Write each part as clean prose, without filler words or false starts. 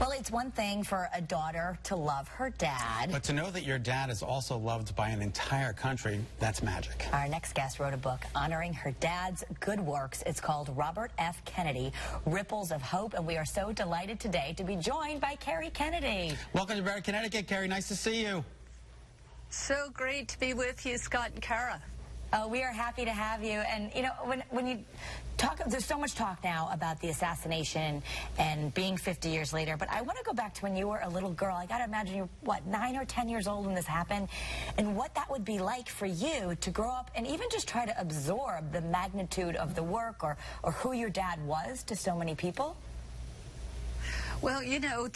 Well, it's one thing for a daughter to love her dad. But to know that your dad is also loved by an entire country, that's magic. Our next guest wrote a book honoring her dad's good works. It's called Robert F. Kennedy, Ripples of Hope, and we are so delighted today to be joined by Kerry Kennedy. Welcome to Connecticut, Kerry. Nice to see you. So great to be with you, Scot and Kara. We are happy to have you. And, you know, when you talk, there's so much talk now about the assassination and being 50 years later. But I want to go back to when you were a little girl. I got to imagine you're, what, 9 or 10 years old when this happened? And what that would be like for you to grow up and even just try to absorb the magnitude of the work or who your dad was to so many people? Well, you know,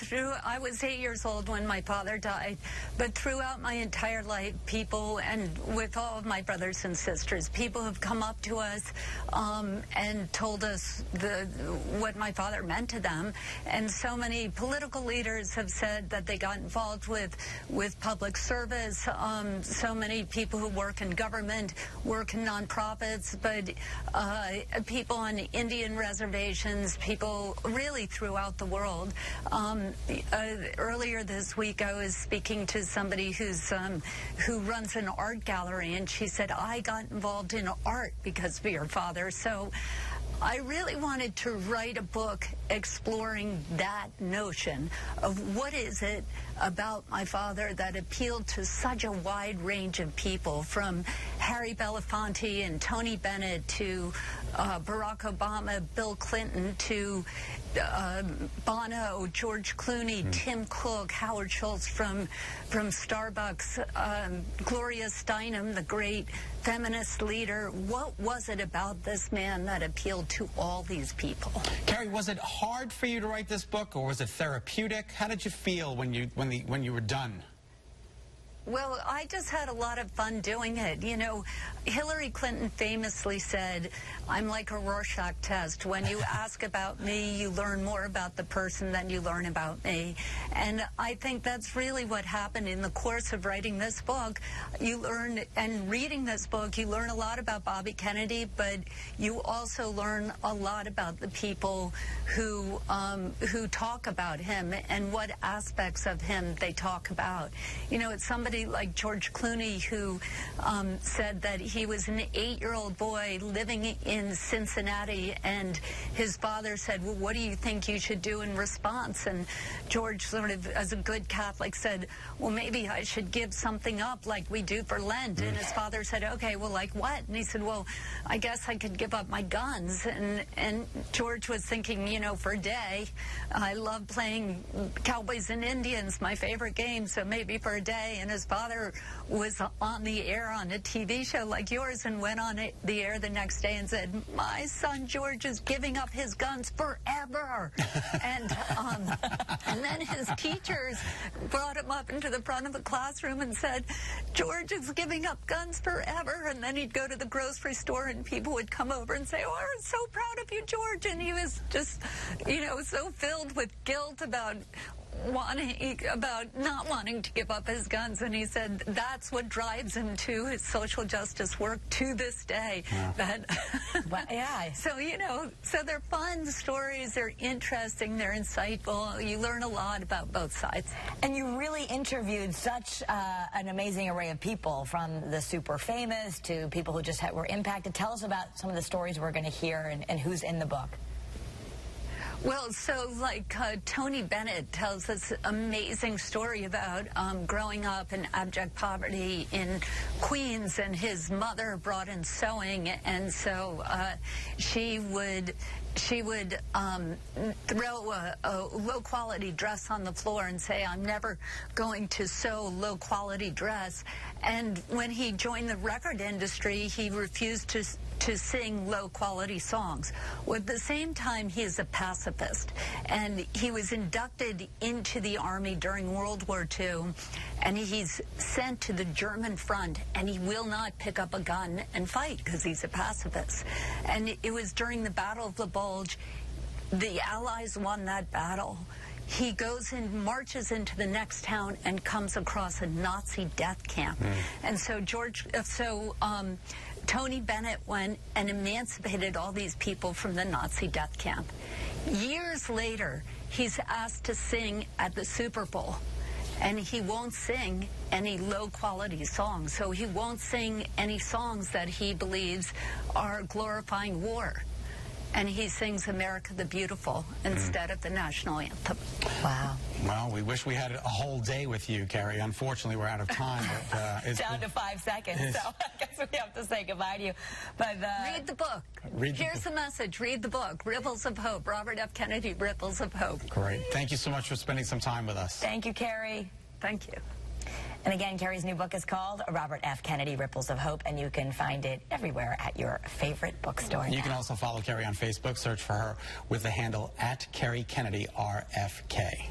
I was 8 years old when my father died, but throughout my entire life, people, and with all of my brothers and sisters, people have come up to us and told us what my father meant to them. And so many political leaders have said that they got involved with public service. So many people who work in government, work in nonprofits, but people on Indian reservations, people really throughout the world. Earlier this week, I was speaking to somebody who runs an art gallery, and she said, I got involved in art because of your father. So I really wanted to write a book exploring that notion of what is it about my father that appealed to such a wide range of people, from Harry Belafonte and Tony Bennett to Barack Obama, Bill Clinton, to Bono, George Clooney, Tim Cook, Howard Schultz from Starbucks, Gloria Steinem, the great feminist leader. What was it about this man that appealed to all these people? Kerry, was it hard for you to write this book, or was it therapeutic? How did you feel when you were done? Well, I just had a lot of fun doing it. You know, Hillary Clinton famously said, I'm like a Rorschach test. When you ask about me, you learn more about the person than you learn about me. And I think that's really what happened in the course of writing this book. You learn, and reading this book, you learn a lot about Bobby Kennedy, but you also learn a lot about the people who talk about him and what aspects of him they talk about. You know, it's somebody like George Clooney, who said that he was an 8-year-old boy living in Cincinnati, and his father said, well, what do you think you should do in response? And George, sort of as a good Catholic, said, well, maybe I should give something up like we do for Lent. And his father said, okay, well, like what? And he said, well, I guess I could give up my guns. And George was thinking, you know, for a day, I love playing Cowboys and Indians, my favorite game, so maybe for a day. And his father was on the air on a TV show like yours and went on the air the next day and said, my son George is giving up his guns forever. and then his teachers brought him up into the front of the classroom and said, George is giving up guns forever. And then he'd go to the grocery store and people would come over and say, oh, I'm so proud of you, George. And he was just, you know, so filled with guilt about not wanting to give up his guns. And he said that's what drives him to his social justice work to this day. Yeah. Yeah. So, you know, so they're fun stories, they're interesting, they're insightful. You learn a lot about both sides. And you really interviewed such an amazing array of people, from the super famous to people who just were impacted. Tell us about some of the stories we're going to hear and who's in the book. Well, so like Tony Bennett tells this amazing story about growing up in abject poverty in Queens, and his mother brought in sewing, and so she would throw a low-quality dress on the floor and say, I'm never going to sew low-quality dress. And when he joined the record industry, he refused to sing low-quality songs. Well, at the same time, he is a pacifist, and he was inducted into the Army during World War II, and he's sent to the German front, and he will not pick up a gun and fight because he's a pacifist. And it was during the Battle of the Bulge. The Allies won that battle. He goes and marches into the next town and comes across a Nazi death camp. And so Tony Bennett went and emancipated all these people from the Nazi death camp. Years later, he's asked to sing at the Super Bowl. And he won't sing any low-quality songs. So he won't sing any songs that he believes are glorifying war. And he sings America the Beautiful instead of the national anthem. Wow. Well, we wish we had a whole day with you, Kerry. Unfortunately, we're out of time. But, it's down to 5 seconds, so I guess we have to say goodbye to you. But read the book. Here's the message. Read the book, Ripples of Hope. Robert F. Kennedy, Ripples of Hope. Great. Thank you so much for spending some time with us. Thank you, Kerry. Thank you. And again, Kerry's new book is called Robert F. Kennedy, Ripples of Hope, and you can find it everywhere at your favorite bookstore. You can also follow Kerry on Facebook. Search for her with the handle @Kerry Kennedy RFK.